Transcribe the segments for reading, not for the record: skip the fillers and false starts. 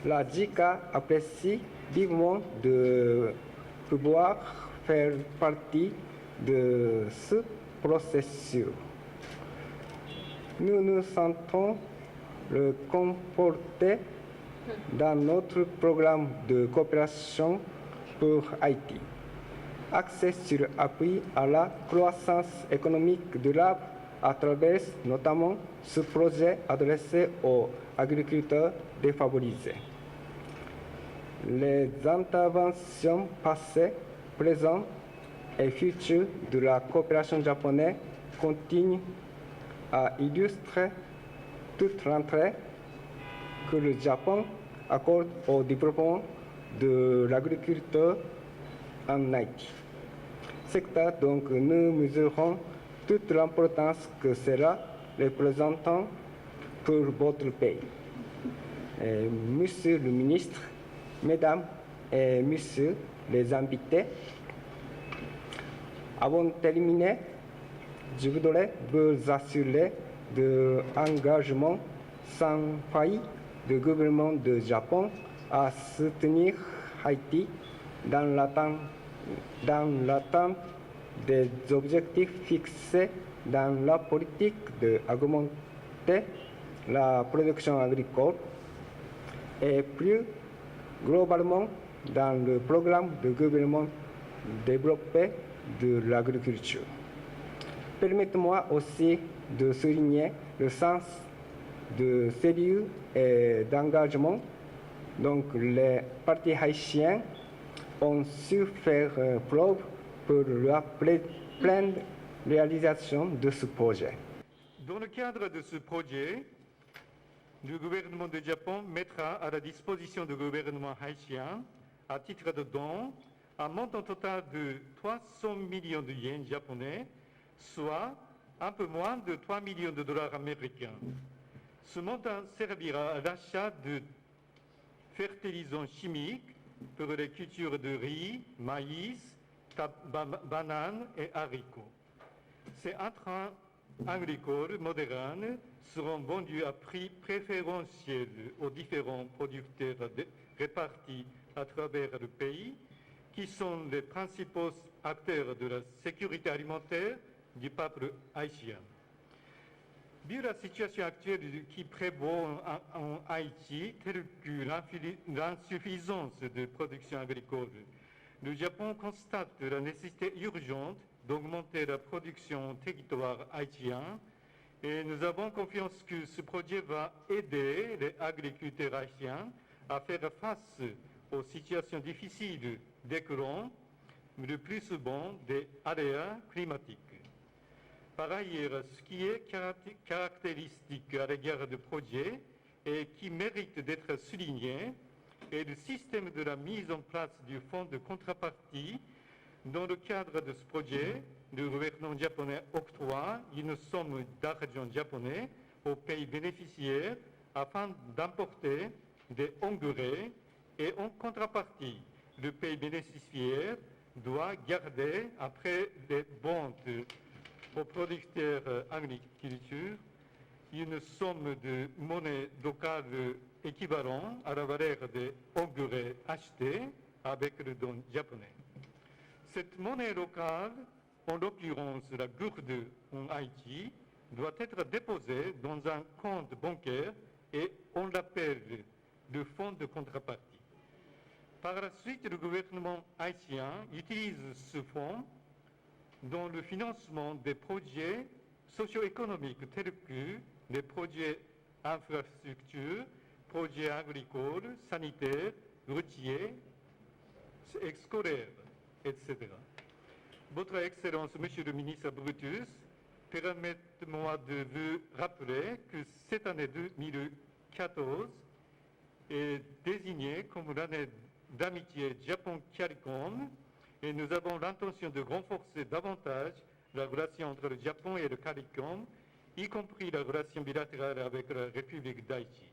La JICA apprécie vivement de pouvoir faire partie de ce processus. Nous nous sentons le comporter dans notre programme de coopération pour Haïti, axé sur l'appui à la croissance économique durable à travers notamment ce projet adressé aux agriculteurs défavorisés. Les interventions passées, présentes et futures de la coopération japonaise continuent à illustrer toute l'entrée que le Japon accorde au développement de l'agriculture en Haïti. Secteur donc nous mesurons toute l'importance que cela représente pour votre pays. Monsieur le ministre, Mesdames et Messieurs les invités, avant de terminer, je voudrais vous assurer de l'engagement sans faille du gouvernement du Japon à soutenir Haïti dans l'attente des objectifs fixés dans la politique d'augmenter la production agricole et plus globalement dans le programme de gouvernement développé de l'agriculture. Permettez-moi aussi de souligner le sens de sérieux et d'engagement dont les partis haïtiens ont su faire preuve pour la pleine réalisation de ce projet. Dans le cadre de ce projet, le gouvernement du Japon mettra à la disposition du gouvernement haïtien, à titre de don, un montant total de 300 millions de yens japonais, soit un peu moins de 3 millions de dollars américains. Ce montant servira à l'achat de fertilisants chimiques pour les cultures de riz, maïs, bananes et haricots. Ces intrants agricoles modernes seront vendus à prix préférentiel aux différents producteurs répartis à travers le pays, qui sont les principaux acteurs de la sécurité alimentaire du peuple haïtien. Vu la situation actuelle qui prévaut en Haïti, telle que l'insuffisance de production agricole, le Japon constate la nécessité urgente d'augmenter la production au territoire haïtien et nous avons confiance que ce projet va aider les agriculteurs haïtiens à faire face aux situations difficiles découlant le plus souvent des aléas climatiques. Par ailleurs, ce qui est caractéristique à l'égard du projet et qui mérite d'être souligné est le système de la mise en place du fonds de contrepartie. Dans le cadre de ce projet, le gouvernement japonais octroie une somme d'argent japonais aux pays bénéficiaires afin d'importer des engrais et en contrepartie, le pays bénéficiaire doit garder après les ventes aux producteurs agriculture une somme de monnaie locale équivalente à la valeur des engrais achetés avec le don japonais. Cette monnaie locale, en l'occurrence la gourde en Haïti, doit être déposée dans un compte bancaire et on l'appelle le fonds de contrepartie. Par la suite, le gouvernement haïtien utilise ce fonds dans le financement des projets socio-économiques tels que les projets infrastructures, projets agricoles, sanitaires, routiers, scolaires, etc. Votre Excellence, Monsieur le ministre Brutus, permettez-moi de vous rappeler que cette année 2014 est désignée comme l'année d'amitié Japon-CARICOM et nous avons l'intention de renforcer davantage la relation entre le Japon et le CARICOM, y compris la relation bilatérale avec la République d'Haïti.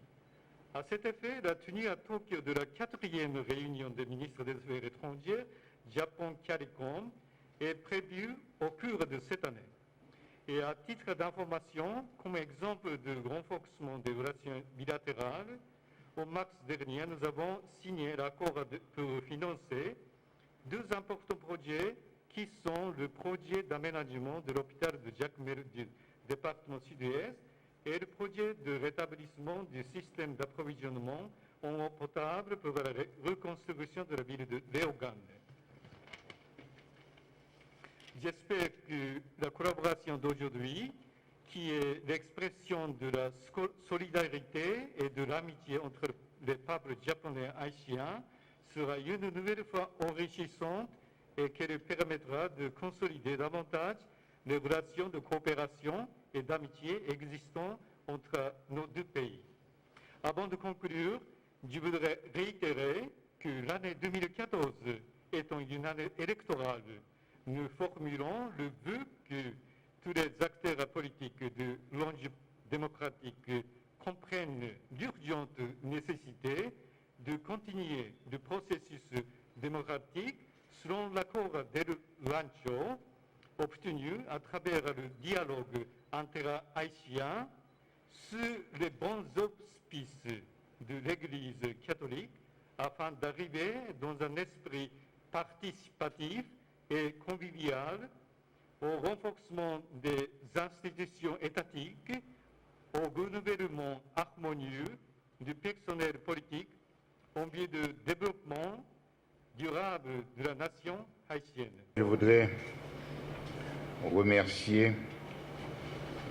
À cet effet, la tenue à Tokyo de la 4e réunion des ministres des Affaires étrangères Japon-CARICOM est prévue au cours de cette année. Et à titre d'information, comme exemple de renforcement des relations bilatérales, au mars dernier, nous avons signé l'accord pour financer deux importants projets qui sont le projet d'aménagement de l'hôpital de Jacmel du département sud-ouest et le projet de rétablissement du système d'approvisionnement en eau potable pour la reconstruction de la ville de Léogane. J'espère que la collaboration d'aujourd'hui, qui est l'expression de la solidarité et de l'amitié entre les peuples japonais et haïtiens, sera une nouvelle fois enrichissante et qu'elle permettra de consolider davantage les relations de coopération et d'amitié existantes entre nos deux pays. Avant de conclure, je voudrais réitérer que l'année 2014 étant une année électorale, nous formulons le vœu que tous les acteurs politiques de l'enjeu démocratique comprennent l'urgente nécessité de continuer le processus démocratique selon l'accord de Rancho obtenu à travers le dialogue inter-haïtien sous les bons auspices de l'Église catholique afin d'arriver dans un esprit participatif et convivial au renforcement des institutions étatiques, au renouvellement harmonieux du personnel politique en vue de développement durable de la nation haïtienne. Je voudrais remercier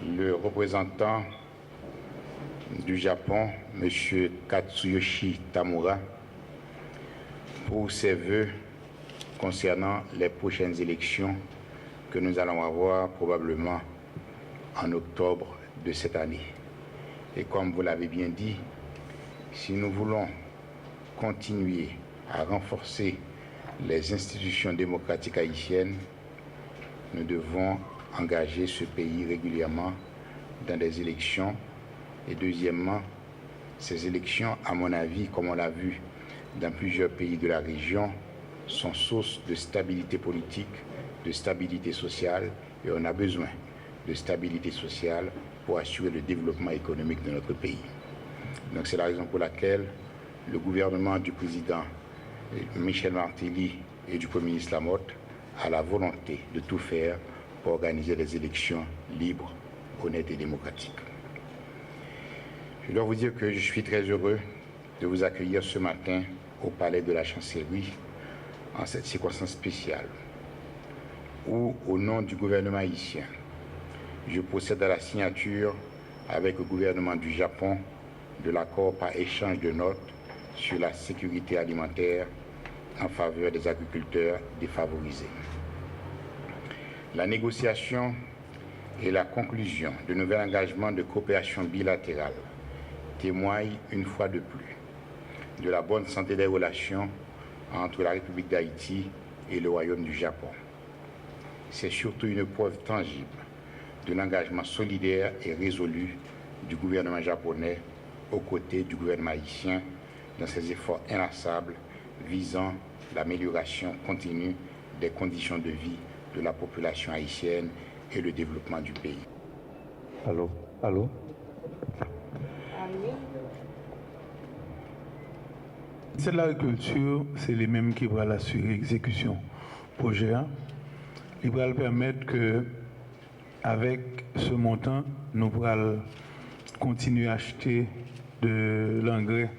le représentant du Japon, M. Katsuyoshi Tamura, pour ses vœux concernant les prochaines élections que nous allons avoir probablement en octobre de cette année. Et comme vous l'avez bien dit, si nous voulons continuer à renforcer les institutions démocratiques haïtiennes, nous devons engager ce pays régulièrement dans des élections. Et deuxièmement, ces élections, à mon avis, comme on l'a vu dans plusieurs pays de la région, sont source de stabilité politique, de stabilité sociale, et on a besoin de stabilité sociale pour assurer le développement économique de notre pays. Donc c'est la raison pour laquelle le gouvernement du président Michel Martelly et du Premier ministre Lamotte a la volonté de tout faire pour organiser des élections libres, honnêtes et démocratiques. Je dois vous dire que je suis très heureux de vous accueillir ce matin au Palais de la Chancellerie en cette circonstance spéciale où, au nom du gouvernement haïtien, je procède à la signature avec le gouvernement du Japon de l'accord par échange de notes sur la sécurité alimentaire en faveur des agriculteurs défavorisés. La négociation et la conclusion de nouveaux engagements de coopération bilatérale témoignent une fois de plus de la bonne santé des relations entre la République d'Haïti et le Royaume du Japon. C'est surtout une preuve tangible de l'engagement solidaire et résolu du gouvernement japonais aux côtés du gouvernement haïtien dans ses efforts inlassables visant l'amélioration continue des conditions de vie de la population haïtienne et le développement du pays. Allô? Allô? C'est de l'agriculture, c'est les mêmes qui vont assurer l'exécution projet. Ils vont permettre que, avec ce montant, nous pourrons continuer à acheter de l'engrais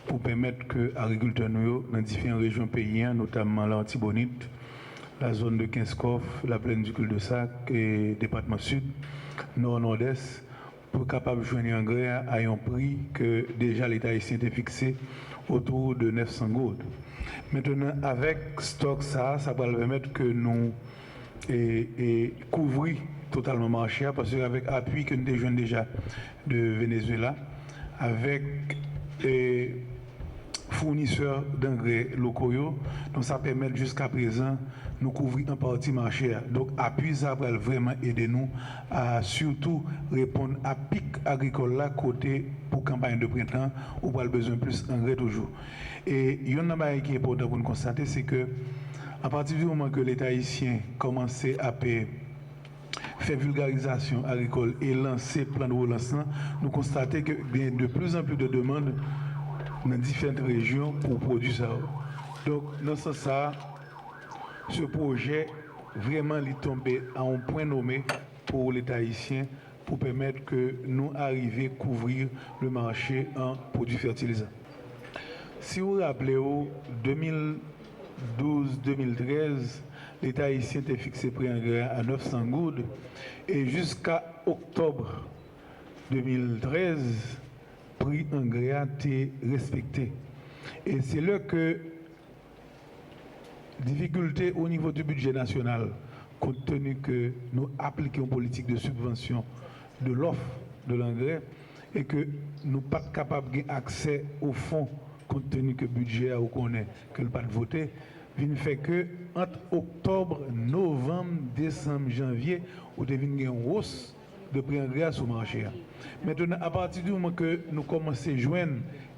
pour permettre que les agriculteurs dans différentes régions pays, notamment l'Antibonite, la zone de Kinskov, la plaine du cul-de-sac et le département sud, nord-nord-est, pour capable de joindre engrais à un prix que déjà l'État haïtien était fixé autour de 900 gourdes. Maintenant, avec stock, ça va permettre que nous couvrir totalement le marché, parce qu'avec appui que nous avons déjà de Venezuela, avec fournisseurs d'engrais locaux, donc ça permet jusqu'à présent nous couvrir en partie marché. Donc appui ça va vraiment aider nous à surtout répondre à pic agricole là côté pour campagne de printemps où on a besoin plus d'engrais toujours. Et il y a un chose qui est important pour nous constater, c'est que à partir du moment que l'État haïtien commençait à faire vulgarisation agricole et lancer plan de relance, nous constatons que de plus en plus de demandes dans différentes régions pour produire ça. Donc, dans ce sens, ce projet, vraiment, il tombe à un point nommé pour l'État haïtien pour permettre que nous arrivions à couvrir le marché en produits fertilisants. Si vous vous rappelez, en 2012-2013, l'État haïtien était fixé prix engrais à 900 goudes et jusqu'à octobre 2013, prix engrais a été respecté. Et c'est là que difficulté au niveau du budget national, compte tenu que nous appliquons une politique de subvention de l'offre de l'engrais et que nous ne sommes pas capables d'accès au fonds, compte tenu que le budget a reconnaît que le pas de voter, il fait que entre octobre, novembre, décembre, janvier, on devine une hausse de prix engrais sur le marché. Maintenant, à partir du moment que nous commençons à joindre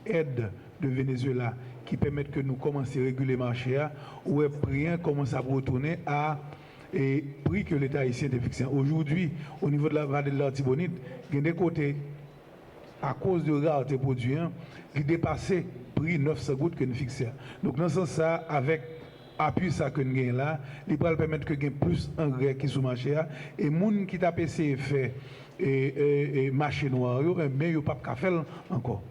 aide de Venezuela qui permettent que nous commençons à réguler le marché, où les prix commencent à retourner à et prix que l'État haïtien a fixé. Aujourd'hui, au niveau de la vallée de l'Artibonite, il y a des côtés, à cause de rareté des produits, qui dépassent le prix 900 gouttes que nous fixons. Donc, dans ce sens, avec appui ça que nous avons là, il va permettre que nous ayons plus d'engrais qui sont sur le marché. Et les gens qui ont essayé de faire et marché noir, mais ils n'ont pas de faire encore.